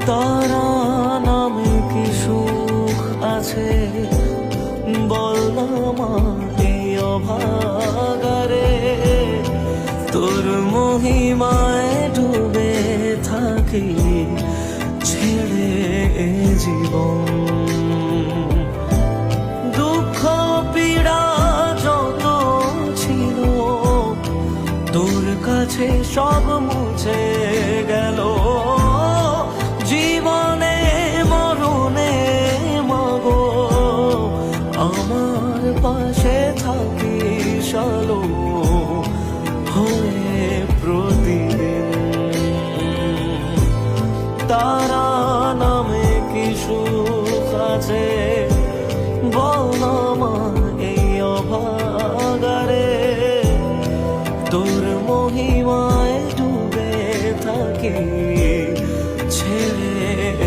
তারা নামে কি সুখ আছে বল না মা এই অভাগারে। তোর মহিমায় ডুবে থাকি ছেড়ে এ জীবন। দুঃখ পীড়া যত ছিল তোর কাছে সব মুছে গেল। জীবনে মরণে মাগো আমার পাশে থাকিস আলো হয়ে প্রতিদিন। তারা নামে কি সুখ আছে বল না মা এই অভাগারে। তোর মহিমায় ডুবে থাকি ছেড়ে